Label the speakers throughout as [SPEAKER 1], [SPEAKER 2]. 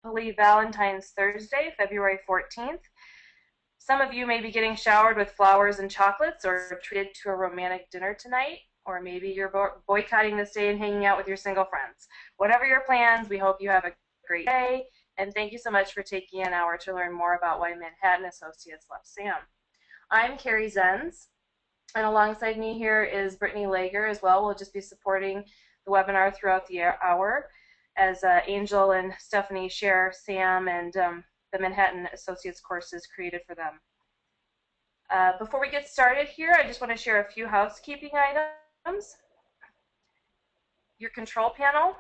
[SPEAKER 1] Valentine's Thursday, February 14th. Some of you may be getting showered with flowers and chocolates or treated to a romantic dinner tonight, or maybe you're boycotting this day and hanging out with your single friends. Whatever your plans, we hope you have a great day, and thank you so much for taking an hour to learn more about why Manhattan Associates left SAM. I'm Carrie Zenz, and alongside me here is Brittany Lager as well. We'll just be supporting the webinar throughout the hour as Angel and Stephanie share SAM and the Manhattan Associates courses created for them. Before we get started here, I just want to share a few housekeeping items. Your control panel.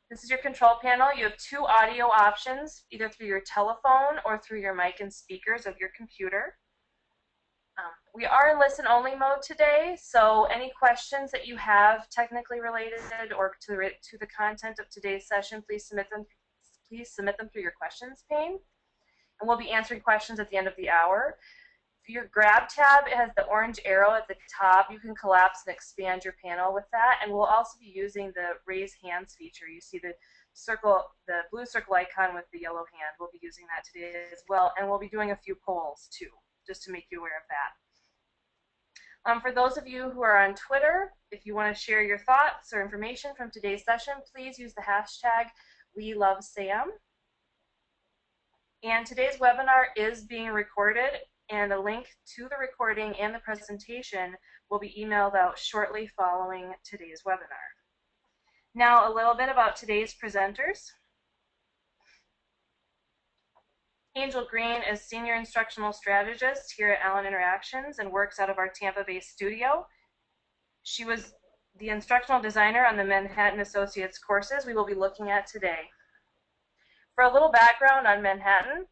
[SPEAKER 1] This is your control panel. You have two audio options, either through your telephone or through your mic and speakers of your computer. We are in listen-only mode today, so any questions that you have technically related or to the content of today's session, please submit them through your questions pane, and we'll be answering questions at the end of the hour. For your grab tab, it has the orange arrow at the top. You can collapse and expand your panel with that, and we'll also be using the raise hands feature. You see the circle, the blue circle icon with the yellow hand. We'll be using that today as well, and we'll be doing a few polls too, just to make you aware of that. For those of you who are on Twitter, if you want to share your thoughts or information from today's session, please use the hashtag #WeLoveSAM. And today's webinar is being recorded, and a link to the recording and the presentation will be emailed out shortly following today's webinar. Now, a little bit about today's presenters. Angel Green is Senior Instructional Strategist here at Allen Interactions and works out of our Tampa-based studio. She was the instructional designer on the Manhattan Associates courses we will be looking at today. For a little background on Manhattan,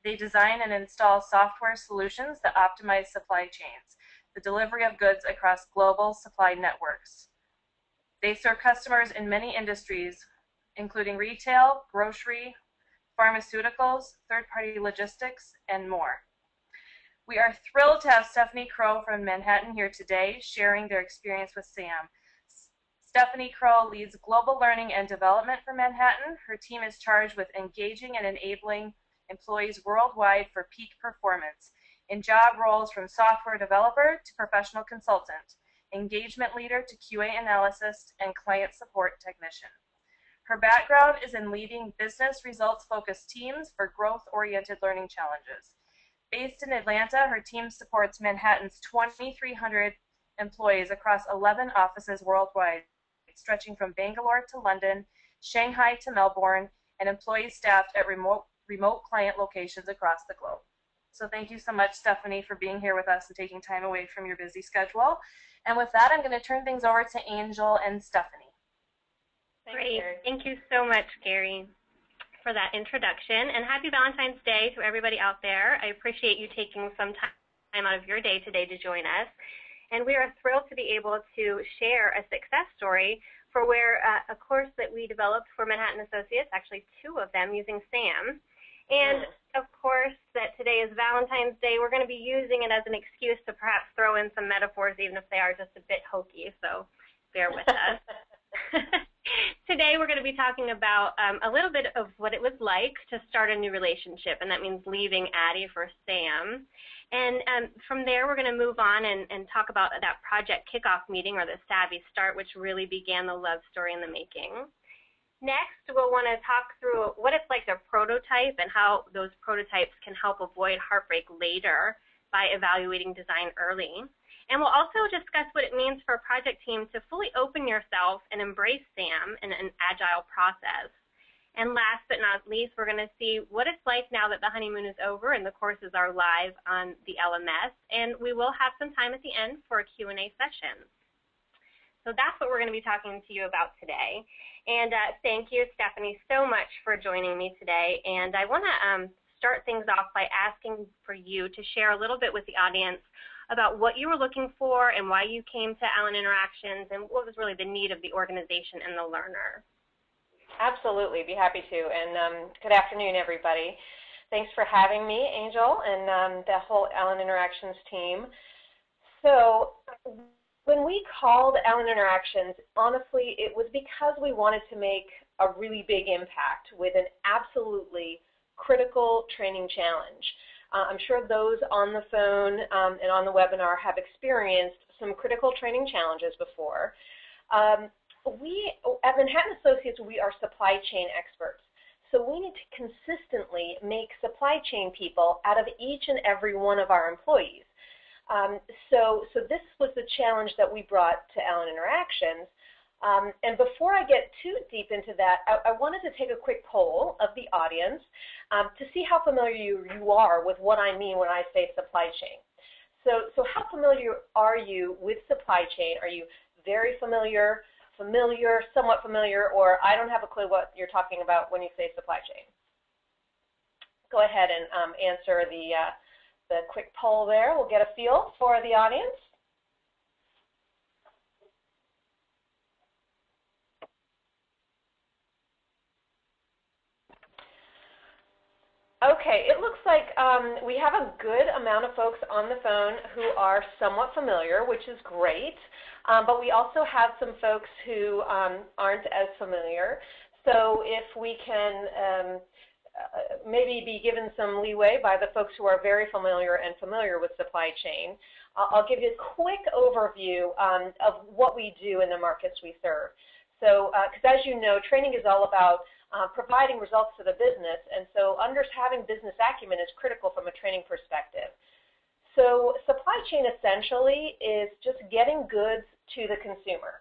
[SPEAKER 1] they design and install software solutions that optimize supply chains, the delivery of goods across global supply networks. They serve customers in many industries, including retail, grocery, pharmaceuticals, third-party logistics, and more. We are thrilled to have Stephanie Crow from Manhattan here today sharing their experience with SAM. Stephanie Crow leads global learning and development for Manhattan. Her team is charged with engaging and enabling employees worldwide for peak performance in job roles from software developer to professional consultant, engagement leader to QA analyst, and client support technician. Her background is in leading business results-focused teams for growth-oriented learning challenges. Based in Atlanta, her team supports Manhattan's 2,300 employees across 11 offices worldwide, stretching from Bangalore to London, Shanghai to Melbourne, and employees staffed at remote client locations across the globe. So thank you so much, Stephanie, for being here with us and taking time away from your busy schedule. And with that, I'm going to turn things over to Angel and Stephanie.
[SPEAKER 2] Great. Thank you so much, Carrie, for that introduction. And happy Valentine's Day to everybody out there. I appreciate you taking some time out of your day today to join us. And we are thrilled to be able to share a success story for where a course that we developed for Manhattan Associates, actually two of them using SAM. And of course, that today is Valentine's Day. We're going to be using it as an excuse to perhaps throw in some metaphors, even if they are just a bit hokey. So bear with us. Today we're going to be talking about a little bit of what it was like to start a new relationship, and that means leaving Addie for SAM. And from there we're going to move on and talk about that project kickoff meeting, or the Savvy Start, which really began the love story in the making. Next, we'll want to talk through what it's like to prototype and how those prototypes can help avoid heartbreak later by evaluating design early. And we'll also discuss what it means for a project team to fully open yourself and embrace SAM in an agile process. And last but not least, we're going to see what it's like now that the honeymoon is over and the courses are live on the LMS. And we will have some time at the end for a Q&A session. So that's what we're going to be talking to you about today. And thank you, Stephanie, so much for joining me today. And I want to start things off by asking for you to share a little bit with the audience about what you were looking for and why you came to Allen Interactions and what was really the need of the organization and the learner.
[SPEAKER 3] Absolutely, be happy to. And good afternoon, everybody. Thanks for having me, Angel, and the whole Allen Interactions team. So when we called Allen Interactions, honestly, it was because we wanted to make a really big impact with an absolutely critical training challenge. I'm sure those on the phone and on the webinar have experienced some critical training challenges before. We, at Manhattan Associates, we are supply chain experts. So we need to consistently make supply chain people out of each and every one of our employees. So this was the challenge that we brought to Allen Interactions. And before I get too deep into that, I wanted to take a quick poll of the audience to see how familiar you are with what I mean when I say supply chain. So how familiar are you with supply chain? Are you very familiar, somewhat familiar, or I don't have a clue what you're talking about when you say supply chain? Go ahead and answer the quick poll there. We'll get a feel for the audience. Okay, it looks like we have a good amount of folks on the phone who are somewhat familiar, which is great, but we also have some folks who aren't as familiar. So if we can maybe be given some leeway by the folks who are very familiar with supply chain, I'll give you a quick overview of what we do in the markets we serve. So, because as you know, training is all about providing results to the business, and so having business acumen is critical from a training perspective. So supply chain essentially is just getting goods to the consumer.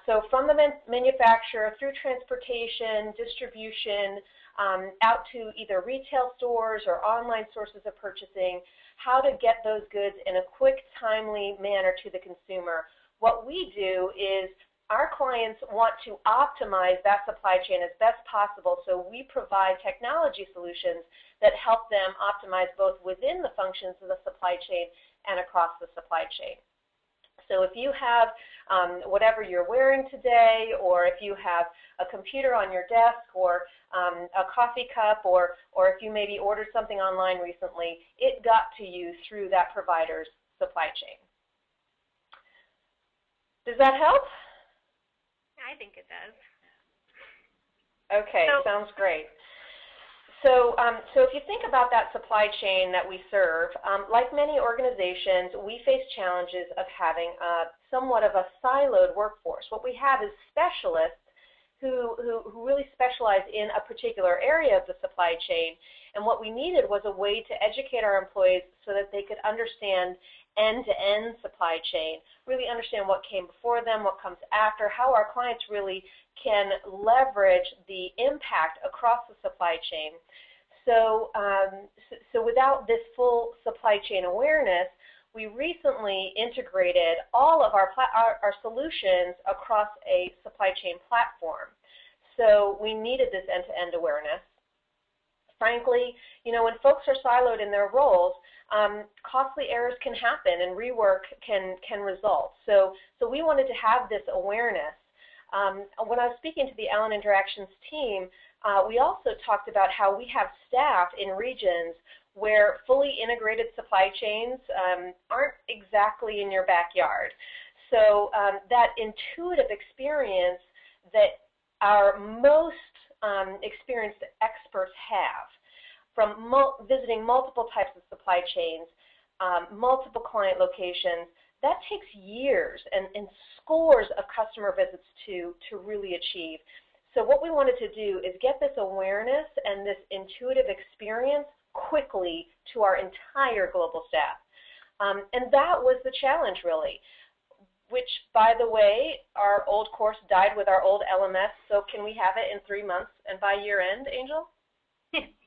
[SPEAKER 3] So from the manufacturer through transportation, distribution, out to either retail stores or online sources of purchasing, how to get those goods in a quick, timely manner to the consumer. What we do is our clients want to optimize that supply chain as best possible, so we provide technology solutions that help them optimize both within the functions of the supply chain and across the supply chain. So if you have whatever you're wearing today, or if you have a computer on your desk, or a coffee cup, or if you maybe ordered something online recently, it got to you through that provider's supply chain. Does that help?
[SPEAKER 2] I think it does.
[SPEAKER 3] Okay, sounds great. So if you think about that supply chain that we serve, like many organizations, we face challenges of having somewhat of a siloed workforce. What we have is specialists who really specialize in a particular area of the supply chain, and what we needed was a way to educate our employees so that they could understand end-to-end supply chain, really understand what came before them, what comes after, how our clients really can leverage the impact across the supply chain. So, so without this full supply chain awareness, we recently integrated all of our solutions across a supply chain platform. So we needed this end-to-end awareness. Frankly, you know, when folks are siloed in their roles, costly errors can happen and rework can result. So we wanted to have this awareness. When I was speaking to the Allen Interactions team, we also talked about how we have staff in regions where fully integrated supply chains aren't exactly in your backyard. So that intuitive experience that our most experienced experts have, from visiting multiple types of supply chains, multiple client locations, that takes years and scores of customer visits to really achieve. So what we wanted to do is get this awareness and this intuitive experience quickly to our entire global staff. And that was the challenge, really, which, by the way, our old course died with our old LMS, so can we have it in 3 months and by year end, Angel?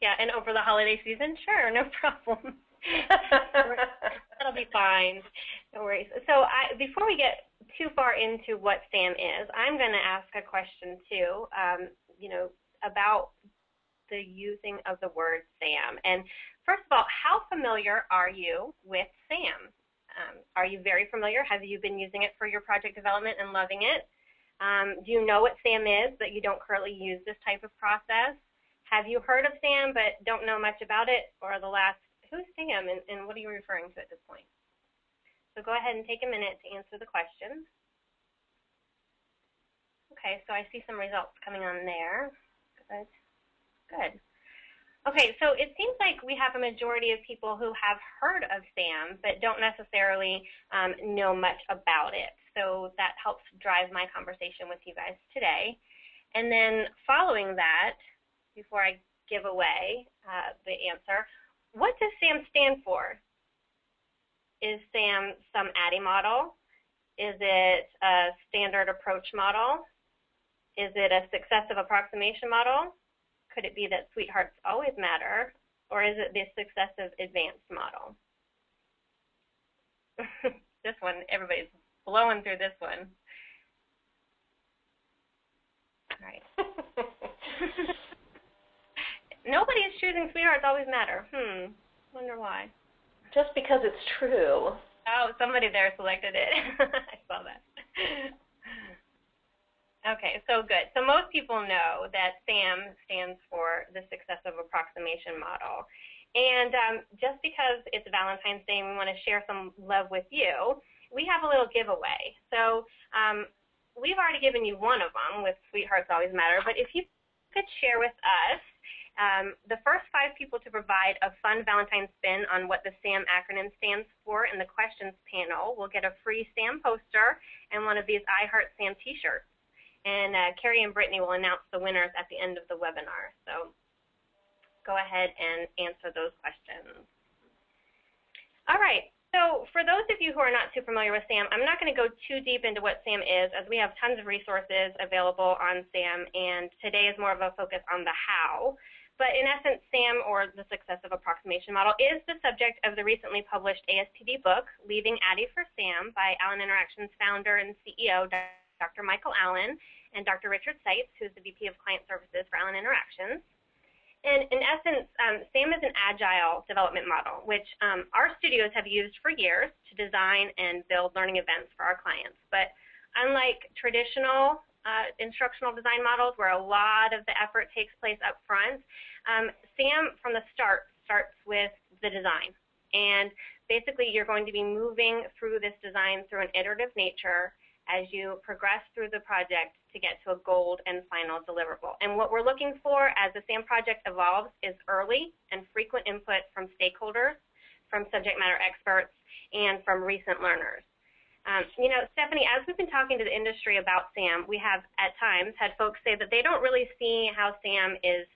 [SPEAKER 2] Yeah, and over the holiday season, sure, no problem. That'll be fine. No worries. So before we get too far into what SAM is, I'm going to ask a question too, you know, about the using of the word SAM. And first of all, how familiar are you with SAM? Are you very familiar? Have you been using it for your project development and loving it? Do you know what SAM is, but you don't currently use this type of process? Have you heard of SAM but don't know much about it? Or the last, who's SAM and what are you referring to at this point? So go ahead and take a minute to answer the question. Okay, so I see some results coming on there. Good. Good. Okay, so it seems like we have a majority of people who have heard of SAM but don't necessarily know much about it. So that helps drive my conversation with you guys today. And then following that, before I give away the answer, what does SAM stand for? Is SAM some Addie model? Is it a standard approach model? Is it a successive approximation model? Could it be that sweethearts always matter? Or is it the successive advanced model? This one, everybody's blowing through this one. All right. Nobody is choosing sweethearts always matter. Wonder why.
[SPEAKER 3] Just because it's true.
[SPEAKER 2] Oh, somebody there selected it. I saw that. Okay, so good. So most people know that SAM stands for the Successive Approximation Model. And just because it's Valentine's Day and we want to share some love with you, we have a little giveaway. So we've already given you one of them with Sweethearts Always Matter, but if you could share with us the first 5 people to provide a fun Valentine's spin on what the SAM acronym stands for in the questions panel will get a free SAM poster and one of these I Heart SAM t-shirts. And Carrie and Brittany will announce the winners at the end of the webinar. So go ahead and answer those questions. All right. So for those of you who are not too familiar with SAM, I'm not going to go too deep into what SAM is, as we have tons of resources available on SAM, and today is more of a focus on the how. But in essence, SAM, or the Successive Approximation Model, is the subject of the recently published ASPD book, Leaving Addie for SAM, by Allen Interactions founder and CEO, Dr. Michael Allen, and Dr. Richard Seitz, who's the VP of Client Services for Allen Interactions. And in essence, SAM is an agile development model, which our studios have used for years to design and build learning events for our clients. But unlike traditional instructional design models, where a lot of the effort takes place up front, SAM from the start starts with the design. And basically, you're going to be moving through this design through an iterative nature as you progress through the project to get to a gold and final deliverable. And what we're looking for as the SAM project evolves is early and frequent input from stakeholders, from subject matter experts, and from recent learners. You know, Stephanie, as we've been talking to the industry about SAM, we have at times had folks say that they don't really see how SAM is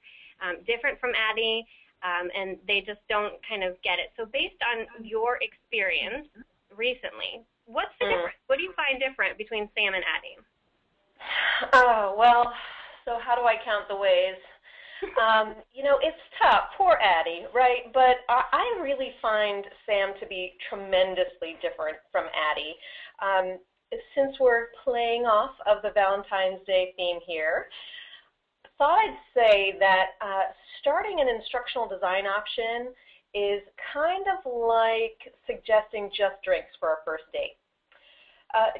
[SPEAKER 2] different from Addie, and they just don't kind of get it. So based on your experience recently, what's the difference? What do you find different between SAM and Addie?
[SPEAKER 3] Oh, well, so how do I count the ways? You know, it's tough. Poor Addie, right? But I really find SAM to be tremendously different from Addie. Since we're playing off of the Valentine's Day theme here, thought I'd say that starting an instructional design option is kind of like suggesting just drinks for a first date.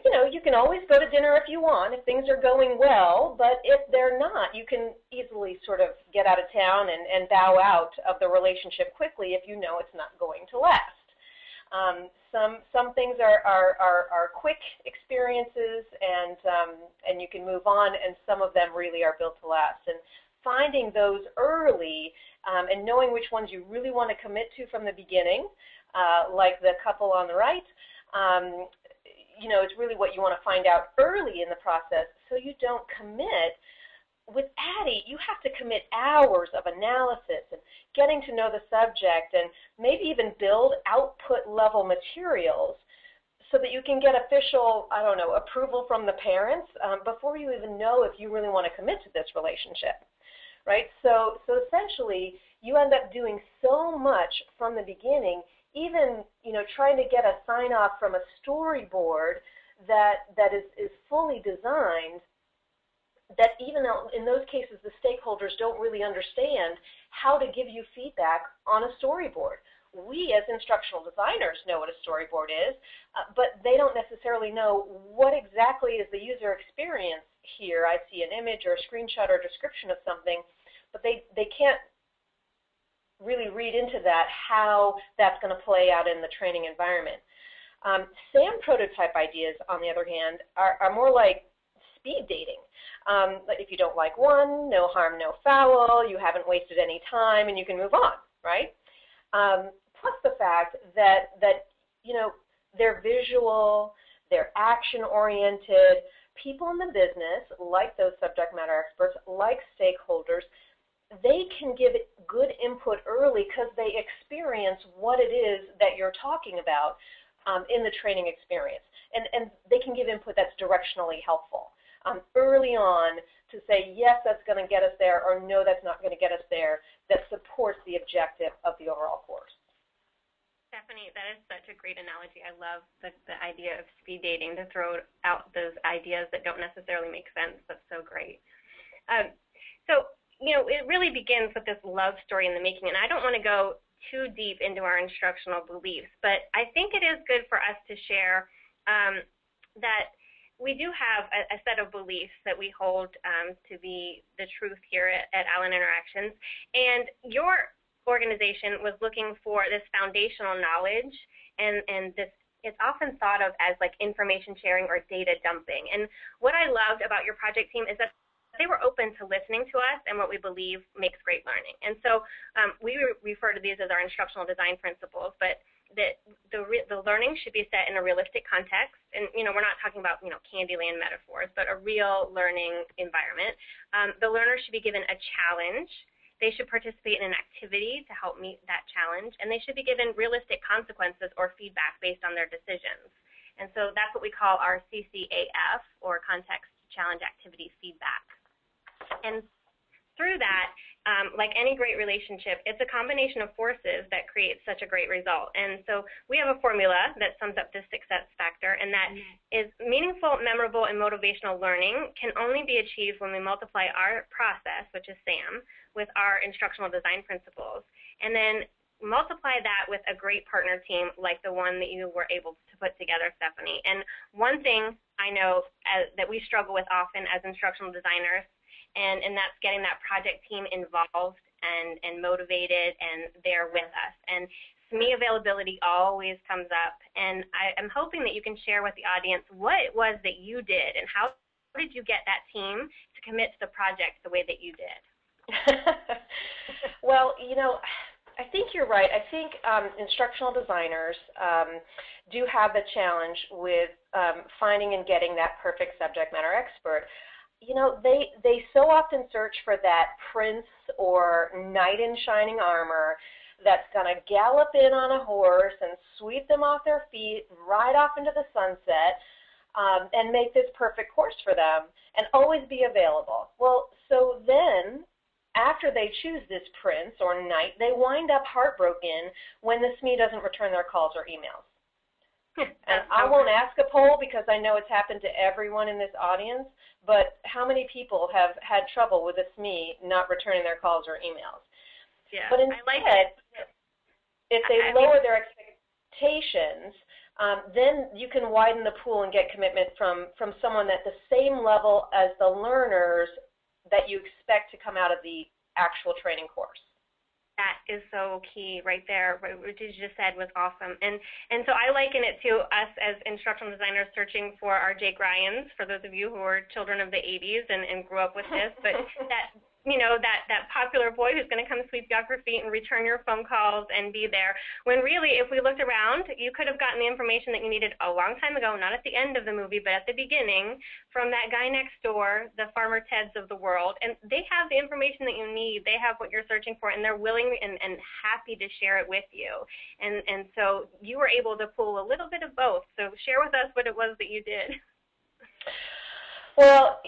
[SPEAKER 3] You know, you can always go to dinner if you want, if things are going well, but if they're not, you can easily sort of get out of town and bow out of the relationship quickly if you know it's not going to last. Some things are quick experiences and you can move on, and some of them really are built to last. And finding those early and knowing which ones you really want to commit to from the beginning, like the couple on the right, you know, it's really what you want to find out early in the process so you don't commit. With Addie, you have to commit hours of analysis and getting to know the subject and maybe even build output level materials so that you can get official, I don't know, approval from the parents before you even know if you really want to commit to this relationship, right? So essentially, you end up doing so much from the beginning, even, you know, trying to get a sign-off from a storyboard that is fully designed, that even in those cases the stakeholders don't really understand how to give you feedback on a storyboard. We as instructional designers know what a storyboard is, but they don't necessarily know what exactly is the user experience here. I see an image or a screenshot or description of something, but they can't really read into that how that's going to play out in the training environment. SAM prototype ideas, on the other hand, are more like speed dating. If you don't like one, no harm, no foul, you haven't wasted any time, and you can move on, right? Plus the fact that you know, they're visual, they're action-oriented. People in the business, like those subject matter experts, like stakeholders, they can give good input early because they experience what it is that you're talking about in the training experience. And they can give input that's directionally helpful early on to say, yes, that's going to get us there, or no, that's not going to get us there, that supports the objective of the overall course.
[SPEAKER 2] Stephanie, that is such a great analogy. I love the idea of speed dating, to throw out those ideas that don't necessarily make sense. That's so great. So, you know, it really begins with this love story in the making, and I don't want to go too deep into our instructional beliefs, but I think it is good for us to share that we do have a set of beliefs that we hold to be the truth here at Allen Interactions, and your organization was looking for this foundational knowledge, and this, it's often thought of as like information sharing or data dumping. And what I loved about your project team is that they were open to listening to us and what we believe makes great learning. And so we refer to these as our instructional design principles, but the learning should be set in a realistic context. And, you know, we're not talking about, you know, Candyland metaphors, but a real learning environment. The learner should be given a challenge. They should participate in an activity to help meet that challenge, and they should be given realistic consequences or feedback based on their decisions. And so that's what we call our CCAF, or Context Challenge Activity Feedback. And through that, like any great relationship, it's a combination of forces that creates such a great result. And so we have a formula that sums up this success factor, and that is meaningful, memorable, and motivational learning can only be achieved when we multiply our process, which is SAM, with our instructional design principles, and then multiply that with a great partner team like the one that you were able to put together, Stephanie. And one thing I know that we struggle with often as instructional designers, and that's getting that project team involved and motivated and there with us. And SME availability always comes up, and I'm hoping that you can share with the audience what it was that you did and how did you get that team to commit to the project the way that you did.
[SPEAKER 3] Well, you know, I think you're right. I think instructional designers do have the challenge with finding and getting that perfect subject matter expert. You know, they so often search for that prince or knight in shining armor that's going to gallop in on a horse and sweep them off their feet, ride off into the sunset, and make this perfect course for them and always be available. Well, so then after they choose this prince or knight, they wind up heartbroken when the SME doesn't return their calls or emails. And I won't ask a poll because I know it's happened to everyone in this audience, but how many people have had trouble with a SME not returning their calls or emails?
[SPEAKER 2] Yeah,
[SPEAKER 3] but instead, if they lower their expectations, then you can widen the pool and get commitment from someone at the same level as the learners that you expect to come out of the actual training course.
[SPEAKER 2] That is so key right there. What you just said was awesome. And so I liken it to us as instructional designers searching for our Jake Ryans, for those of you who are children of the 80s and grew up with this, but that, you know, that popular boy who's going to come sweep you off your feet and return your phone calls and be there. When really, if we looked around, you could have gotten the information that you needed a long time ago, not at the end of the movie, but at the beginning, from that guy next door, the Farmer Teds of the world. And they have the information that you need. They have what you're searching for, and they're willing and happy to share it with you. And so you were able to pull a little bit of both. So share with us what it was that you did.
[SPEAKER 3] Well,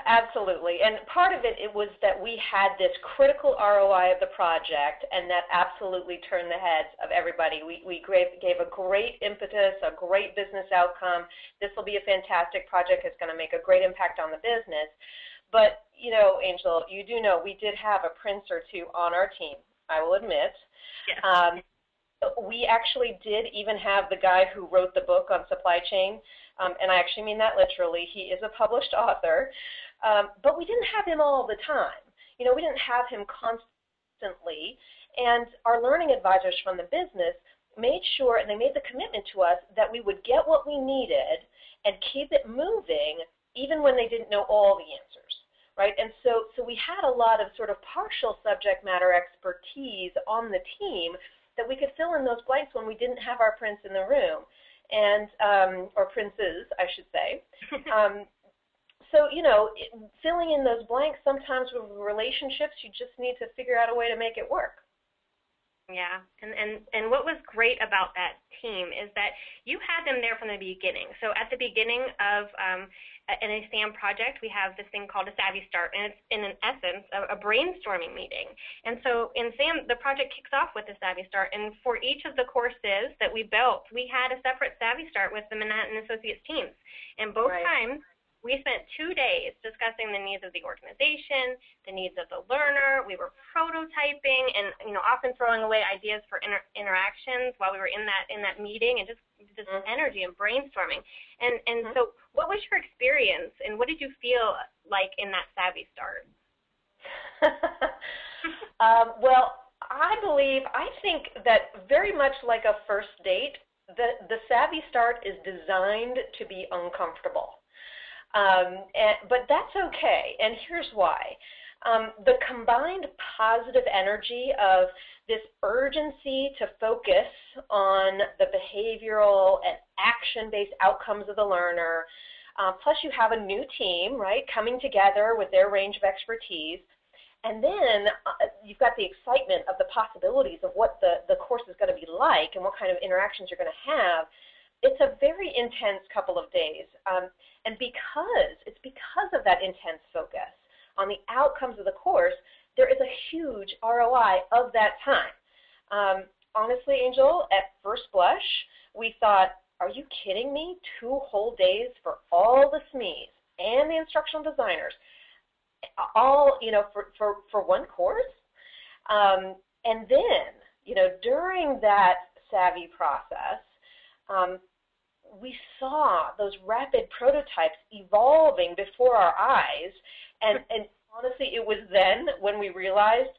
[SPEAKER 3] absolutely. And part of it was that we had this critical ROI of the project, and that absolutely turned the heads of everybody. We gave a great impetus, a great business outcome. This will be a fantastic project. It's going to make a great impact on the business. But, you know, Angel, you do know we did have a prince or two on our team, I will admit.
[SPEAKER 2] Yes.
[SPEAKER 3] We actually did even have the guy who wrote the book on supply chain, and I actually mean that literally. He is a published author, but we didn't have him all the time. You know, we didn't have him constantly, and our learning advisors from the business made sure, and they made the commitment to us, that we would get what we needed and keep it moving even when they didn't know all the answers, right? And so we had a lot of sort of partial subject matter expertise on the team that we could fill in those blanks when we didn't have our prince in the room, and or princes, I should say. So, filling in those blanks sometimes with relationships, you just need to figure out a way to make it work.
[SPEAKER 2] Yeah, and what was great about that team is that you had them there from the beginning. So at the beginning of an SAM project, we have this thing called a Savvy Start, and it's in essence a brainstorming meeting. And so in SAM, the project kicks off with a Savvy Start, and for each of the courses that we built, we had a separate Savvy Start with the Manhattan Associates teams. And both times, we spent 2 days discussing the needs of the organization, the needs of the learner. We were prototyping and often throwing away ideas for interactions while we were in that meeting, and just energy and brainstorming. And so what was your experience, and what did you feel like in that Savvy Start?
[SPEAKER 3] Well, I think that very much like a first date, the Savvy Start is designed to be uncomfortable. But that's okay, and here's why. The combined positive energy of this urgency to focus on the behavioral and action-based outcomes of the learner, plus you have a new team, right, coming together with their range of expertise, and then you've got the excitement of the possibilities of what the course is going to be like and what kind of interactions you're going to have. It's a very intense couple of days, and it's because of that intense focus on the outcomes of the course, there is a huge ROI of that time. Honestly, Angel, at first blush, we thought, are you kidding me? 2 whole days for all the SMEs and the instructional designers, all for one course? And then, during that Savvy process, we saw those rapid prototypes evolving before our eyes, and honestly, it was then when we realized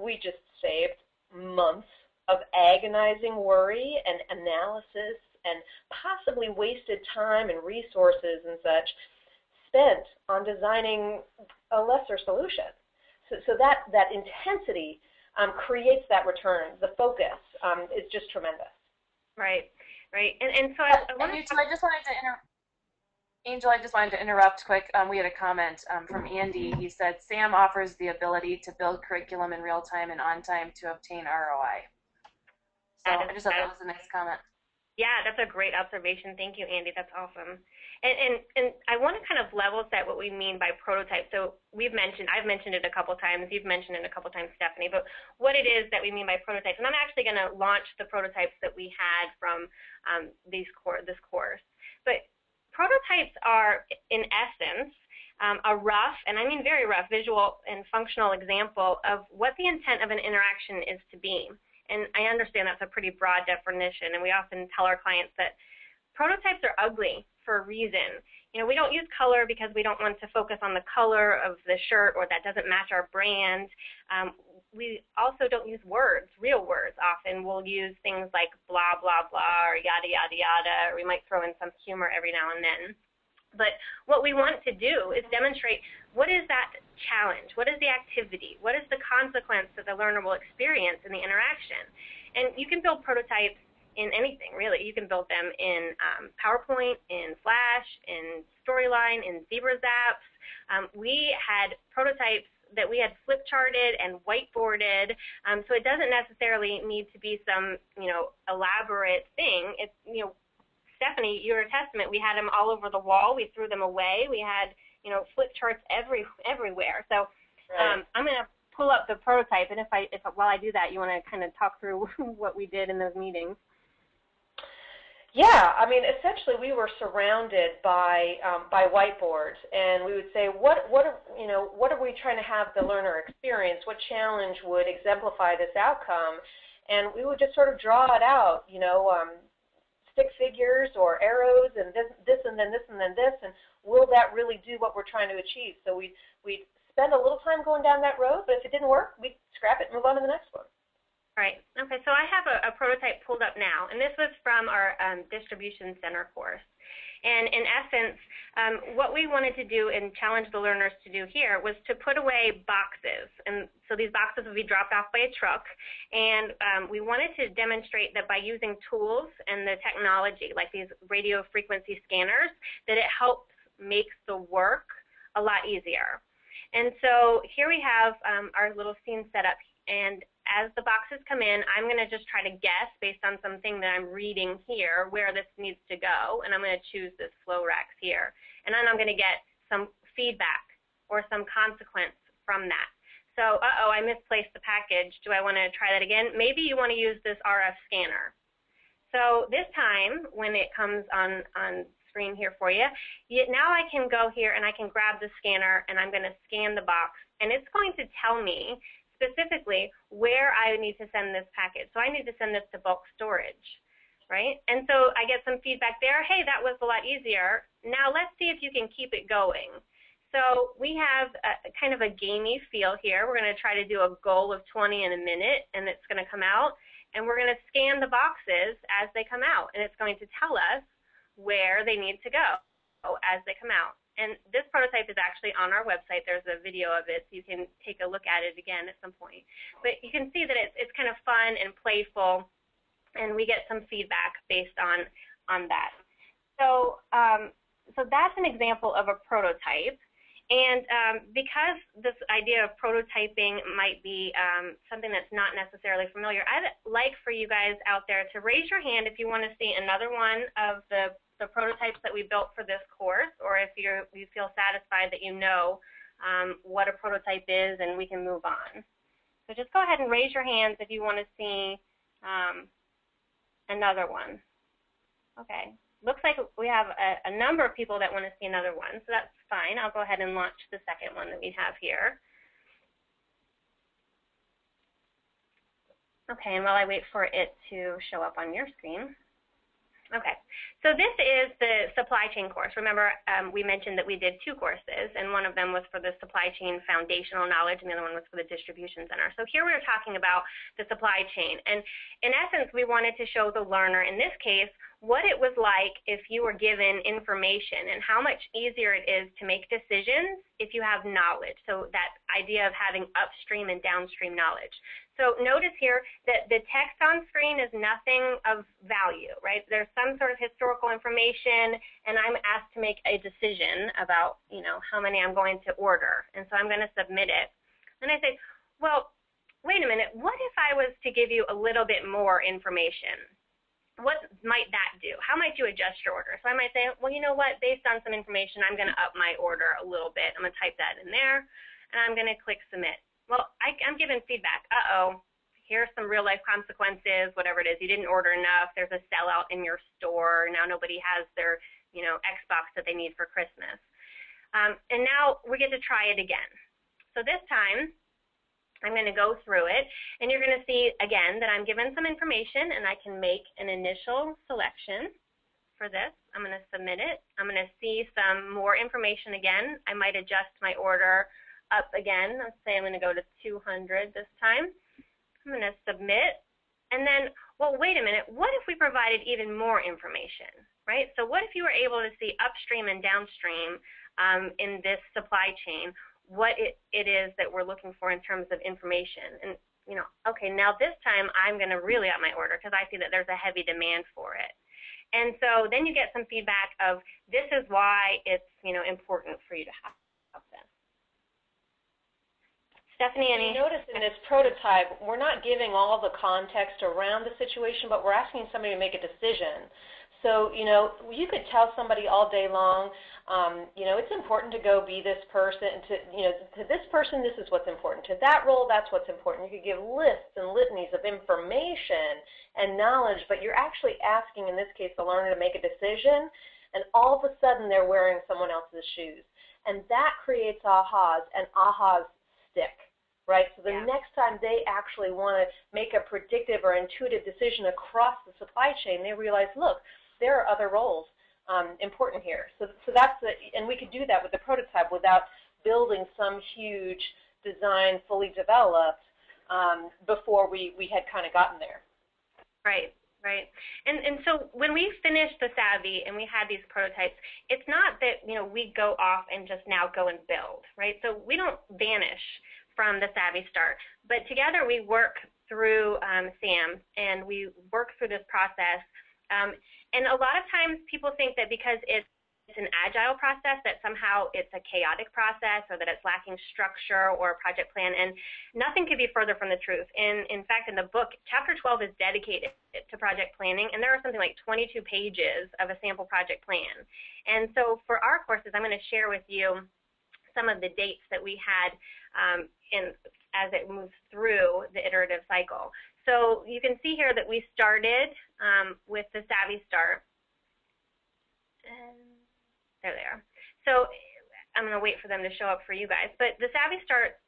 [SPEAKER 3] we just saved months of agonizing worry and analysis and possibly wasted time and resources and such spent on designing a lesser solution. So that intensity creates that return. The focus is just tremendous.
[SPEAKER 2] Right. Right, and so I
[SPEAKER 1] just wanted to interrupt quick. We had a comment from Andy. He said, SAM offers the ability to build curriculum in real time and on time to obtain ROI. So I just thought that was a nice comment.
[SPEAKER 2] Yeah, that's a great observation. Thank you, Andy. That's awesome. And I want to kind of level set what we mean by prototype. So I've mentioned it a couple times. You've mentioned it a couple times, Stephanie. But what it is that we mean by prototypes, and I'm actually going to launch the prototypes that we had from this course. But prototypes are, in essence, a rough, and I mean very rough, visual and functional example of what the intent of an interaction is to be. And I understand that's a pretty broad definition, and we often tell our clients that prototypes are ugly for a reason. We don't use color because we don't want to focus on the color of the shirt or that doesn't match our brand. We also don't use words, real words often. We'll use things like blah, blah, blah, or yada, yada, yada, or we might throw in some humor every now and then. But what we want to do is demonstrate what is that challenge, what is the activity, what is the consequence that the learner will experience in the interaction. And you can build prototypes in anything, really. You can build them in PowerPoint, in Flash, in Storyline, in Zebra Zaps. We had prototypes that we had flip charted and whiteboarded, so it doesn't necessarily need to be some, elaborate thing. It's, Stephanie, you're a testament. We had them all over the wall. We threw them away. We had, flip charts everywhere. So I'm going to pull up the prototype, and if while I do that, you want to kind of talk through what we did in those meetings.
[SPEAKER 3] Yeah, I mean, essentially, we were surrounded by whiteboards, and we would say, what are we trying to have the learner experience? What challenge would exemplify this outcome? And we would just sort of draw it out, stick figures or arrows, and this, and then this, and then this, and will that really do what we're trying to achieve? So we'd spend a little time going down that road, but if it didn't work, we'd scrap it and move on to the next one.
[SPEAKER 2] Right. Okay, so I have a prototype pulled up now, and this was from our distribution center course. And in essence, what we wanted to do and challenge the learners to do here was to put away boxes. And so these boxes would be dropped off by a truck. And we wanted to demonstrate that by using tools and the technology, like these radio frequency scanners, that it helps make the work a lot easier. And so here we have our little scene set up. And as the boxes come in, I'm going to just try to guess based on something that I'm reading here where this needs to go, and I'm going to choose this flow racks here. And then I'm going to get some feedback or some consequence from that. So, I misplaced the package. Do I want to try that again? Maybe you want to use this RF scanner. So this time, when it comes on screen here for you, now I can go here and I can grab the scanner and I'm going to scan the box, and it's going to tell me specifically where I need to send this package. So I need to send this to bulk storage, right? And so I get some feedback there. Hey, that was a lot easier. Now let's see if you can keep it going. So we have kind of a gamey feel here. We're going to try to do a goal of 20 in a minute, and it's going to come out. And we're going to scan the boxes as they come out, and it's going to tell us where they need to go as they come out. And this prototype is actually on our website. There's a video of it, so you can take a look at it again at some point. But you can see that it's kind of fun and playful, and we get some feedback based on that. So, so that's an example of a prototype. And because this idea of prototyping might be something that's not necessarily familiar, I'd like for you guys out there to raise your hand if you want to see another one of the prototypes that we built for this course, or if you feel satisfied that you know what a prototype is and we can move on. So just go ahead and raise your hands if you want to see another one. Okay. Looks like we have a number of people that want to see another one, so that's fine. I'll go ahead and launch the second one that we have here. Okay, and while I wait for it to show up on your screen. Okay, so this is the supply chain course. Remember, we mentioned that we did 2 courses, and one of them was for the supply chain foundational knowledge, and the other one was for the distribution center. So here we're talking about the supply chain, and in essence, we wanted to show the learner, in this case, what it was like if you were given information and how much easier it is to make decisions if you have knowledge. So that idea of having upstream and downstream knowledge. So notice here that the text on screen is nothing of value, right? There's some sort of historical information, and I'm asked to make a decision about, you know, how many I'm going to order. And so I'm going to submit it. And I say, well, wait a minute, what if I was to give you a little bit more information? What might that do? How might you adjust your order? So I might say, well, you know what, based on some information, I'm going to up my order a little bit. I'm going to type that in there, and I'm going to click submit. Well, I'm given feedback. Here's some real life consequences, whatever it is. You didn't order enough. There's a sellout in your store. Now nobody has their, you know, Xbox that they need for Christmas. And now we get to try it again. So this time, I'm going to go through it, and you're going to see, again, that I'm given some information, and I can make an initial selection for this. I'm going to submit it. I'm going to see some more information again. I might adjust my order up again. Let's say I'm going to go to 200 this time. I'm going to submit, and then, well, wait a minute. What if we provided even more information, right? So what if you were able to see upstream and downstream in this supply chain, what it is that we're looking for in terms of information? And, you know, okay, now this time I'm going to really up my order because I see that there's a heavy demand for it. And so then you get some feedback of this is why it's, you know, important for you to have this. Stephanie, any?
[SPEAKER 3] You notice in this prototype, we're not giving all the context around the situation, but we're asking somebody to make a decision. So, you know, you could tell somebody all day long, you know, it's important to go be this person. To this person, this is what's important. To that role, that's what's important. You could give lists and litanies of information and knowledge, but you're actually asking, in this case, the learner to make a decision, and all of a sudden they're wearing someone else's shoes. And that creates ahas, and ahas stick. Right? So the next time they actually want to make a predictive or intuitive decision across the supply chain, they realize, look, there are other roles important here. So that's and we could do that with the prototype without building some huge design fully developed before we had kind of gotten there.
[SPEAKER 2] Right. Right. And so when we finished the Savvy and we had these prototypes, it's not that, we go off and just now go and build, right? So we don't vanish from the Savvy start, but together we work through SAM, and we work through this process. And a lot of times people think that because it's an agile process that somehow it's a chaotic process, or that it's lacking structure or project plan, and nothing could be further from the truth. In fact, in the book, chapter 12 is dedicated to project planning, and there are something like 22 pages of a sample project plan. And so for our courses, I'm going to share with you some of the dates that we had as it moves through the iterative cycle. So you can see here that we started with the Savvy Start. And there they are. So I'm going to wait for them to show up for you guys. But the Savvy Start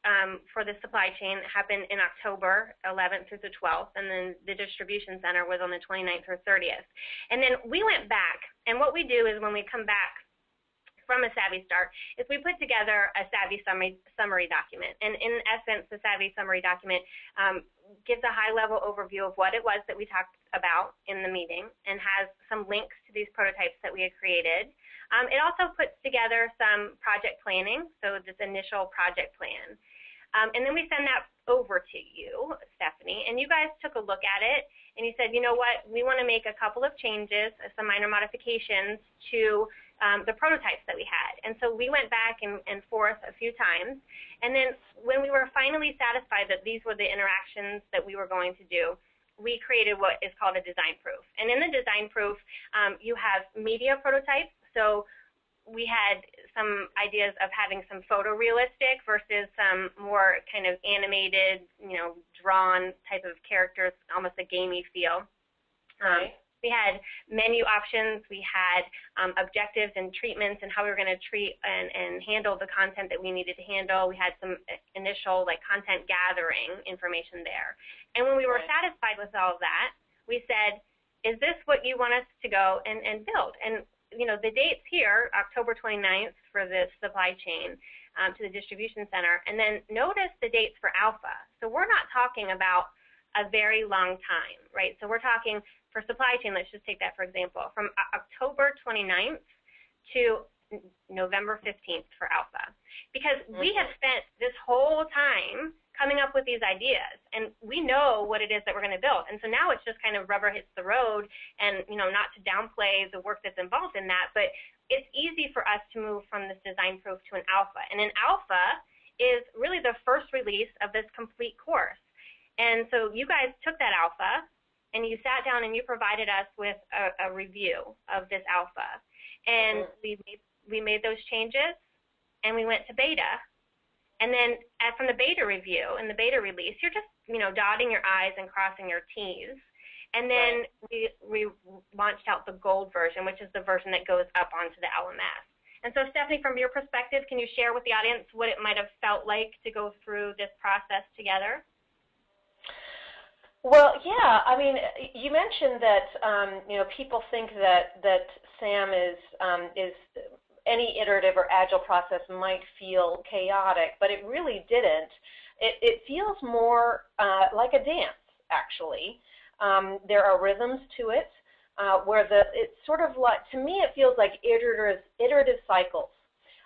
[SPEAKER 2] for the supply chain happened in October 11th through the 12th, and then the distribution center was on the 29th or 30th. And then we went back, and what we do is when we come back from a Savvy Start is we put together a Savvy summary document. And in essence, the Savvy summary document gives a high-level overview of what it was that we talked about in the meeting, and has some links to these prototypes that we had created. It also puts together some project planning, so this initial project plan. And then we send that over to you, Stephanie, and you guys took a look at it, and you said, you know what, we want to make a couple of changes, some minor modifications to the prototypes that we had. And so we went back and forth a few times, and then when we were finally satisfied that these were the interactions that we were going to do, we created what is called a design proof. And in the design proof, you have media prototypes. So we had some ideas of having some photorealistic versus some more kind of animated, drawn type of characters, almost a gamey feel.
[SPEAKER 3] Right.
[SPEAKER 2] We had menu options. We had objectives and treatments and how we were going to treat and handle the content that we needed to handle. We had some initial content gathering information there. And when we were satisfied with all of that, we said, is this what you want us to go and build? And the dates here, October 29th for the supply chain to the distribution center, and then notice the dates for alpha. So we're not talking about a very long time, right? So we're talking for supply chain, let's just take that for example, from October 29th to November 15th for alpha. Because we have spent this whole time coming up with these ideas, and we know what it is that we're going to build. And so now it's just kind of rubber hits the road, and not to downplay the work that's involved in that, but it's easy for us to move from this design proof to an alpha. And an alpha is really the first release of this complete course. And so you guys took that alpha, and you sat down and you provided us with a review of this alpha. And we made those changes, and we went to beta. And then from the beta review and the beta release, you're just, dotting your I's and crossing your T's. And then we launched out the gold version, which is the version that goes up onto the LMS. And so, Stephanie, from your perspective, can you share with the audience what it might have felt like to go through this process together?
[SPEAKER 3] Well, yeah. I mean, you mentioned that people think that SAM is any iterative or agile process might feel chaotic, but it really didn't. It feels more like a dance, actually. There are rhythms to it where it's sort of like, to me, it feels like iterative cycles.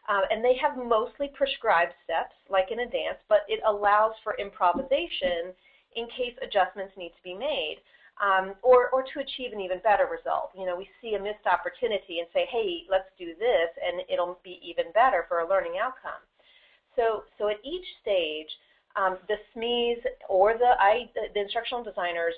[SPEAKER 3] And they have mostly prescribed steps, like in a dance, but it allows for improvisation in case adjustments need to be made, or to achieve an even better result. We see a missed opportunity and say, hey, let's do this, and it'll be even better for a learning outcome. So at each stage, the SMEs or the instructional designers,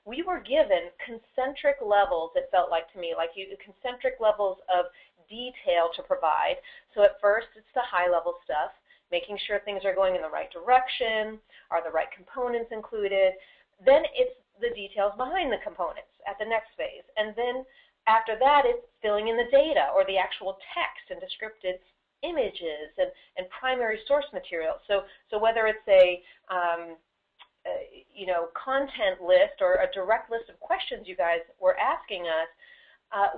[SPEAKER 3] we were given concentric levels, it felt like to me, concentric levels of detail to provide. So at first, it's the high-level stuff, making sure things are going in the right direction, are the right components included. Then it's the details behind the components at the next phase. And then after that, it's filling in the data or the actual text and descriptive images and primary source material. So whether it's a content list or a direct list of questions you guys were asking us,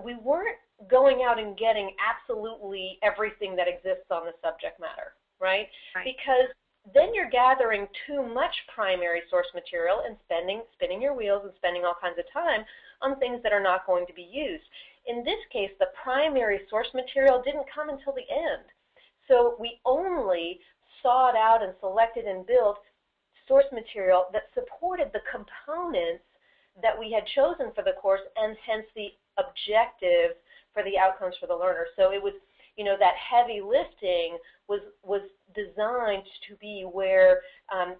[SPEAKER 3] we weren't going out and getting absolutely everything that exists on the subject matter. Right? Because then you're gathering too much primary source material and spinning your wheels and spending all kinds of time on things that are not going to be used. In this case, the primary source material didn't come until the end. So we only sought out and selected and built source material that supported the components that we had chosen for the course, and hence the objectives for the outcomes for the learner. So it was, that heavy lifting was designed to be where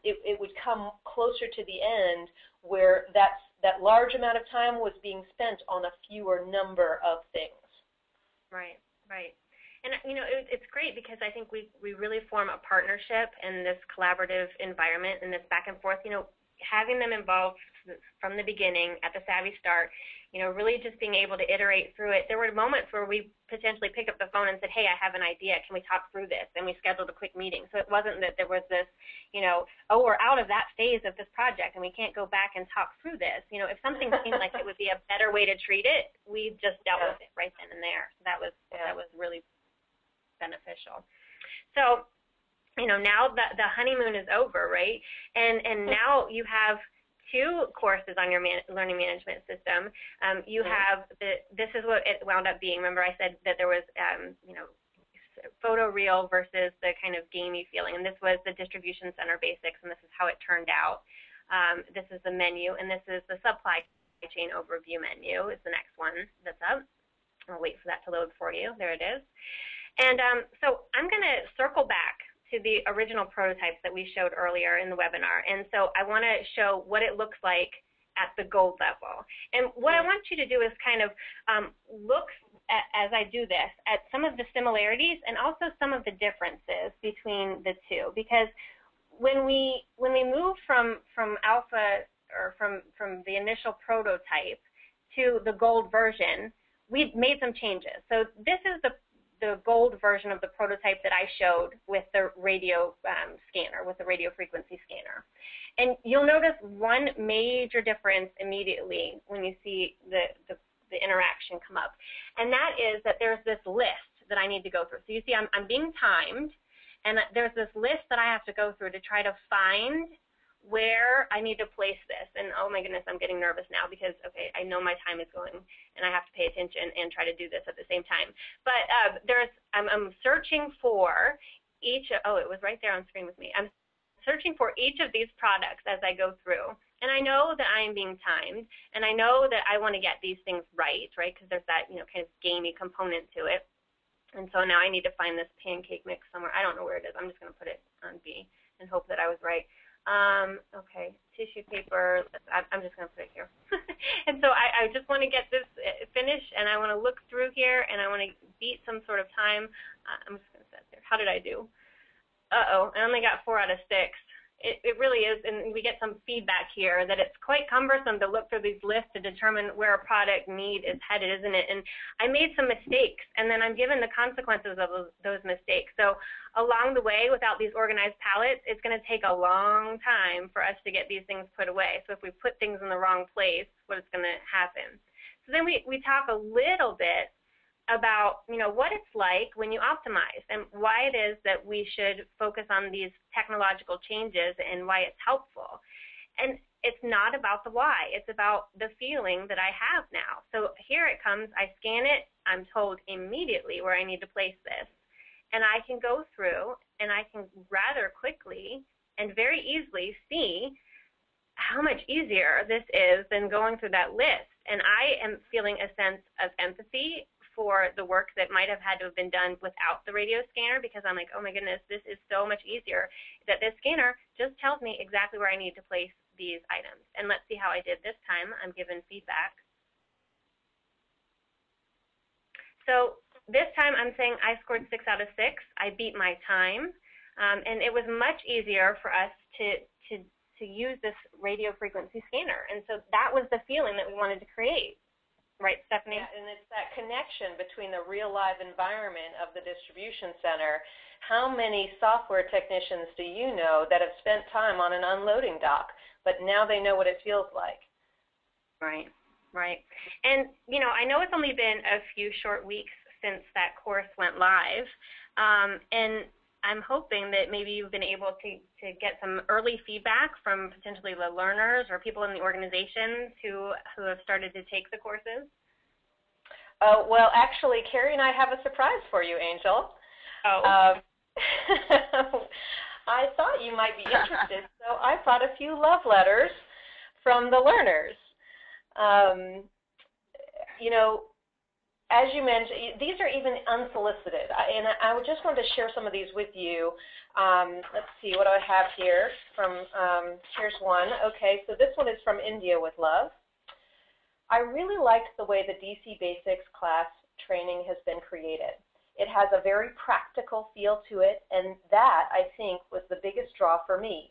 [SPEAKER 3] it would come closer to the end, where that large amount of time was being spent on a fewer number of things.
[SPEAKER 2] Right, right. And, it's great because I think we really form a partnership in this collaborative environment and this back and forth, having them involved from the beginning at the savvy start, really just being able to iterate through it. There were moments where we potentially picked up the phone and said, hey, I have an idea. Can we talk through this? And we scheduled a quick meeting. So it wasn't that there was this, oh, we're out of that phase of this project and we can't go back and talk through this. If something seemed like it would be a better way to treat it, we just dealt with it right then and there. So that was really beneficial. So, now the honeymoon is over, right? And now you have 2 courses on your learning management system. You have this is what it wound up being. Remember I said that there was, photo real versus the kind of gamey feeling, and this was the distribution center basics, and this is how it turned out. This is the menu, and this is the supply chain overview menu is the next one that's up. I'll wait for that to load for you. There it is. And so I'm going to circle back to the original prototypes that we showed earlier in the webinar. And so I want to show what it looks like at the gold level. And what I want you to do is kind of look at, as I do this, at some of the similarities and also some of the differences between the two. Because when we move from alpha, or from the initial prototype to the gold version, we made some changes. So this is the gold version of the prototype that I showed with the radio scanner, with the radio frequency scanner. And you'll notice one major difference immediately when you see the interaction come up. And that is that there's this list that I need to go through. So you see I'm being timed, and there's this list that I have to go through to try to find where I need to place this. And oh my goodness, I'm getting nervous now because, okay, I know my time is going and I have to pay attention and try to do this at the same time. But I'm searching for each, oh, it was right there on screen with me. I'm searching for each of these products as I go through. And I know that I am being timed, and I know that I want to get these things right, because there's that, kind of gamey component to it. And so now I need to find this pancake mix somewhere. I don't know where it is. I'm just going to put it on B and hope that I was right. Okay, tissue paper, I'm just going to put it here. And so I just want to get this finished, and I want to look through here, and I want to beat some sort of time. I'm just going to set there. How did I do? Uh-oh, I only got 4 out of 6. It really is, and we get some feedback here that it's quite cumbersome to look through these lists to determine where a product need is headed, isn't it? And I made some mistakes, and then I'm given the consequences of those mistakes. So along the way, without these organized palettes, it's going to take a long time for us to get these things put away. So if we put things in the wrong place, what is going to happen? So then we talk a little bit about what it's like when you optimize, and why it is that we should focus on these technological changes and why it's helpful. And it's not about the why, it's about the feeling that I have now. So here it comes, I scan it, I'm told immediately where I need to place this, and I can go through and I can rather quickly and very easily see how much easier this is than going through that list. And I am feeling a sense of empathy for the work that might have had to have been done without the radio scanner, because I'm like, oh my goodness, this is so much easier that this scanner just tells me exactly where I need to place these items. And let's see how I did this time. I'm given feedback. So this time I'm saying I scored 6 out of 6. I beat my time, and it was much easier for us to use this radio frequency scanner. And so that was the feeling that we wanted to create. Right, Stephanie?
[SPEAKER 3] Yeah, and it's that connection between the real live environment of the distribution center. How many software technicians do you know that have spent time on an unloading dock, but now they know what it feels like?
[SPEAKER 2] Right, right. And, I know it's only been a few short weeks since that course went live, and I'm hoping that maybe you've been able to get some early feedback from potentially the learners or people in the organizations who have started to take the courses.
[SPEAKER 3] Well, actually, Carrie and I have a surprise for you, Angel.
[SPEAKER 2] Oh.
[SPEAKER 3] I thought you might be interested, so I brought a few love letters from the learners. You know, as you mentioned, these are even unsolicited, and I just wanted to share some of these with you. Let's see, what do I have here? Here's one. Okay, so this one is from India with love. I really liked the way the DC Basics class training has been created. It has a very practical feel to it, and that, I think, was the biggest draw for me.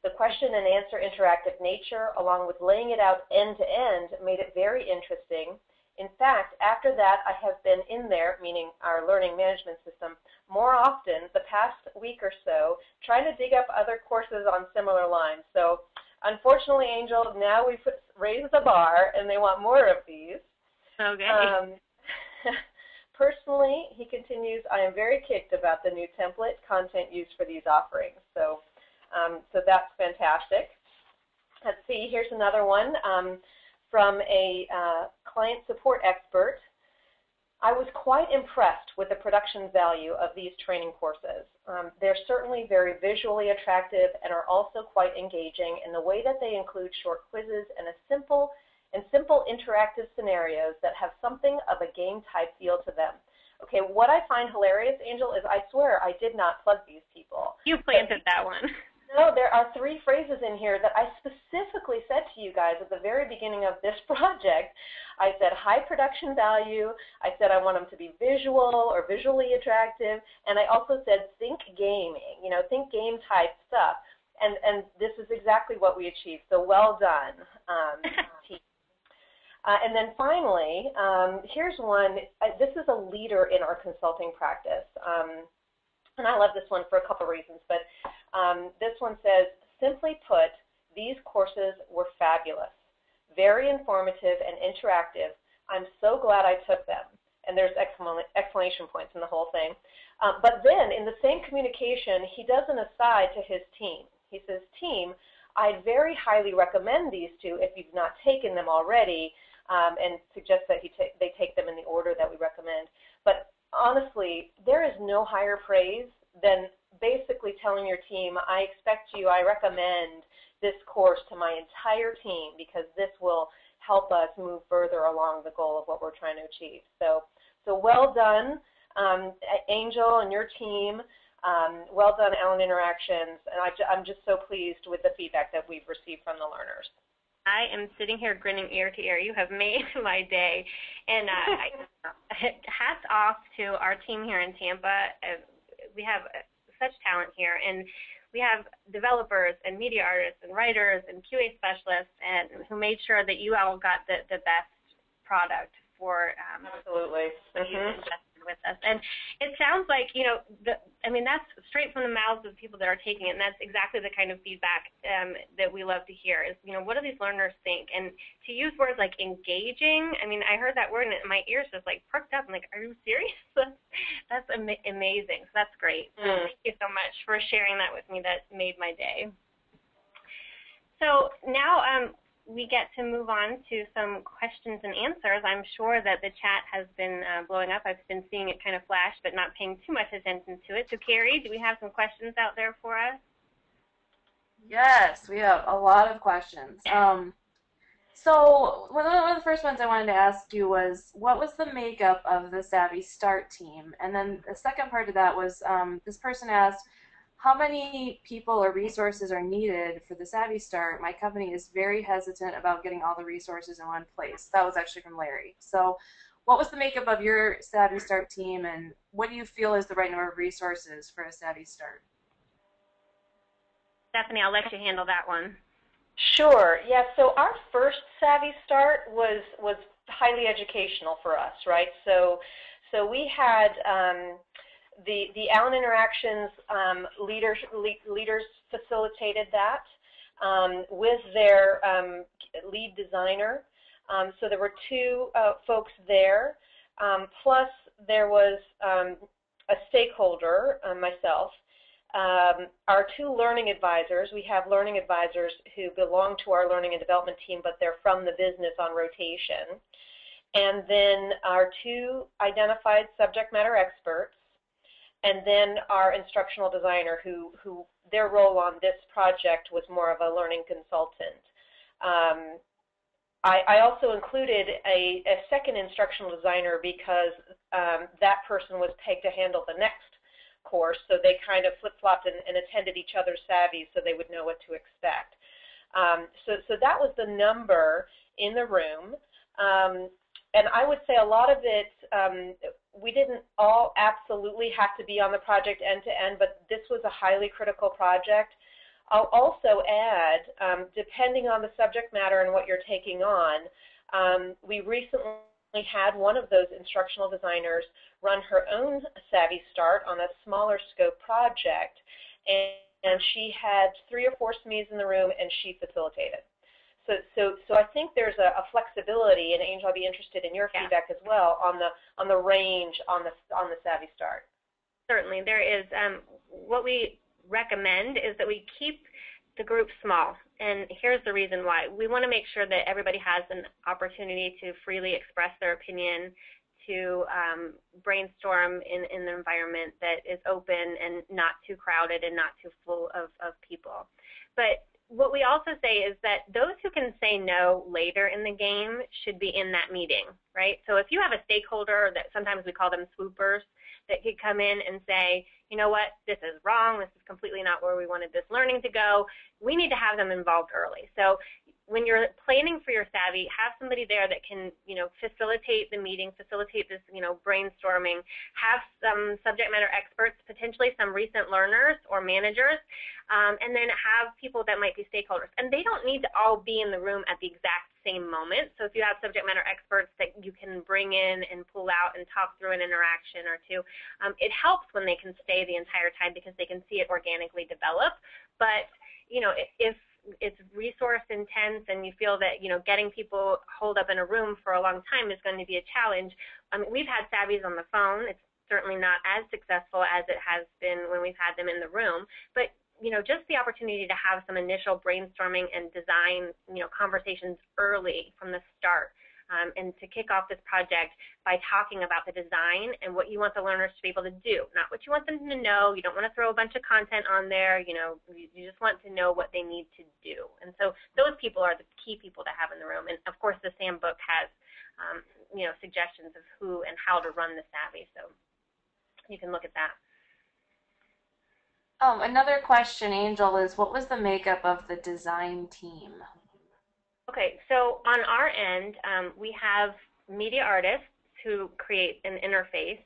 [SPEAKER 3] The question and answer interactive nature, along with laying it out end to end, made it very interesting. In fact, after that, I have been in there, meaning our learning management system, more often the past week or so, trying to dig up other courses on similar lines. So, unfortunately, Angel, now we've raised the bar, and they want more of these.
[SPEAKER 2] Okay.
[SPEAKER 3] Personally, he continues, I am very kicked about the new template content used for these offerings. So that's fantastic. Let's see, here's another one from a client support expert. I was quite impressed with the production value of these training courses. They're certainly very visually attractive and are also quite engaging in the way that they include short quizzes and simple interactive scenarios that have something of a game type feel to them. Okay, what I find hilarious, Angel, is I swear I did not plug these people.
[SPEAKER 2] You planted that one.
[SPEAKER 3] No, there are 3 phrases in here that I specifically said to you guys at the very beginning of this project. I said high production value, I said I want them to be visual or visually attractive, and I also said think gaming, you know, think game type stuff. And this is exactly what we achieved, so well done, team. And then finally, here's one. This is a leader in our consulting practice. And I love this one for a couple reasons, but this one says, simply put, these courses were fabulous, very informative and interactive. I'm so glad I took them. And there's exclamation points in the whole thing. But then in the same communication, he does an aside to his team. He says, team, I'd very highly recommend these 2 if you've not taken them already, and suggests that they take them in the order that we recommend. But honestly, there is no higher praise than basically telling your team, I recommend this course to my entire team because this will help us move further along the goal of what we're trying to achieve. So well done, Angel and your team. Well done, Allen Interactions. And I'm just so pleased with the feedback that we've received from the learners.
[SPEAKER 2] I am sitting here grinning ear to ear. You have made my day. And hats off to our team here in Tampa. We have such talent here. And we have developers and media artists and writers and QA specialists and who made sure that you all got the best product for
[SPEAKER 3] absolutely.
[SPEAKER 2] With us. And it sounds like, you know, that's straight from the mouths of people that are taking it, and that's exactly the kind of feedback that we love to hear is, you know, what do these learners think? And to use words like engaging, I heard that word and my ears just like perked up. I'm like, are you serious? That's amazing. So that's great. So thank you so much for sharing that with me. That made my day. So now we get to move on to some questions and answers. I'm sure that the chat has been blowing up. I've been seeing it kind of flash, but not paying too much attention to it. So, Carrie, do we have some questions out there for us?
[SPEAKER 1] Yes, we have a lot of questions. So one of the first ones I wanted to ask you was, what was the makeup of the Savvy Start team? And then the second part of that was, this person asked, how many people or resources are needed for the Savvy Start? My company is very hesitant about getting all the resources in one place. That was actually from Larry. So what was the makeup of your Savvy Start team, and what do you feel is the right number of resources for a Savvy Start?
[SPEAKER 2] Stephanie, I'll let you handle that one.
[SPEAKER 3] Sure. Yeah, so our first Savvy Start was highly educational for us, right? So we had the Allen Interactions leaders facilitated that with their lead designer. So there were 2 folks there, plus there was a stakeholder, myself, Our two learning advisors, we have learning advisors who belong to our learning and development team, but they're from the business on rotation. And then our two identified subject matter experts, and then our instructional designer who their role on this project was more of a learning consultant. I also included a second instructional designer because that person was pegged to handle the next course, so they kind of flip-flopped and attended each other's savvies so they would know what to expect. So that was the number in the room. And I would say a lot of it, we didn't all absolutely have to be on the project end to end, but this was a highly critical project. I'll also add, depending on the subject matter and what you're taking on, we recently had one of those instructional designers run her own Savvy Start on a smaller scope project, and she had 3 or 4 SMEs in the room, and she facilitated. So I think there's a flexibility, and Angel, I'll be interested in your feedback as well on the range on the Savvy Start.
[SPEAKER 2] Certainly, there is. What we recommend is that we keep the group small, and here's the reason why. We want to make sure that everybody has an opportunity to freely express their opinion, to brainstorm in an environment that is open and not too crowded and not too full of people. But what we also say is that those who can say no later in the game should be in that meeting, right? So if you have a stakeholder that sometimes we call them swoopers that could come in and say, you know what, this is wrong, this is completely not where we wanted this learning to go, we need to have them involved early. So when you're planning for your Savvy, have somebody there that can, facilitate the meeting, facilitate this, brainstorming, have some subject matter experts, potentially some recent learners or managers, and then have people that might be stakeholders. And they don't need to all be in the room at the exact same moment. So if you have subject matter experts that you can bring in and pull out and talk through an interaction or two, it helps when they can stay the entire time because they can see it organically develop. But, if it's resource intense and you feel that, getting people holed up in a room for a long time is going to be a challenge. We've had Savvies on the phone. It's certainly not as successful as it has been when we've had them in the room. But, just the opportunity to have some initial brainstorming and design, conversations early from the start. And to kick off this project by talking about the design and what you want the learners to be able to do, not what you want them to know. You don't want to throw a bunch of content on there. You just want to know what they need to do. And so those people are the key people to have in the room. And of course, the SAM book has, suggestions of who and how to run the Savvy. So you can look at that.
[SPEAKER 1] Another question, Angel, is what was the makeup of the design team?
[SPEAKER 2] Okay, so on our end, we have media artists who create an interface.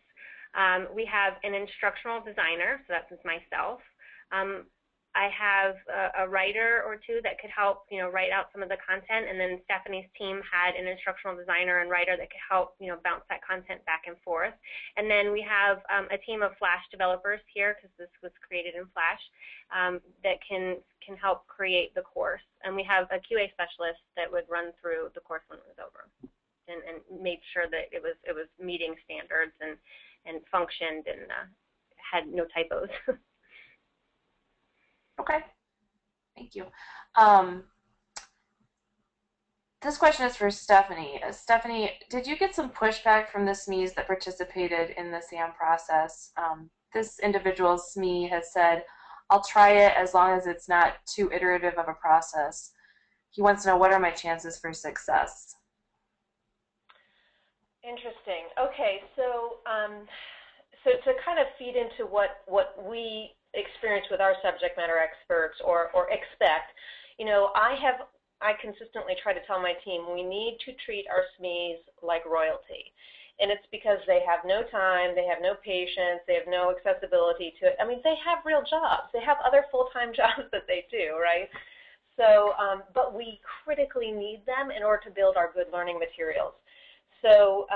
[SPEAKER 2] We have an instructional designer, so that's myself. I have a writer or two that could help, write out some of the content, and then Stephanie's team had an instructional designer and writer that could help, bounce that content back and forth. And then we have a team of Flash developers here, because this was created in Flash, that can help create the course. And we have a QA specialist that would run through the course when it was over, and make sure that it was meeting standards and functioned and had no typos.
[SPEAKER 1] Okay, thank you. This question is for Stephanie. Stephanie, did you get some pushback from the SMEs that participated in the SAM process? This individual SME has said, I'll try it as long as it's not too iterative of a process. He wants to know, what are my chances for success?
[SPEAKER 3] Interesting. Okay, so to kind of feed into what we experience with our subject matter experts or expect, I consistently try to tell my team we need to treat our SMEs like royalty. And it's because they have no time, they have no patience, they have no accessibility to it. I mean, they have real jobs. They have other full-time jobs that they do, right? So, but we critically need them in order to build our good learning materials. So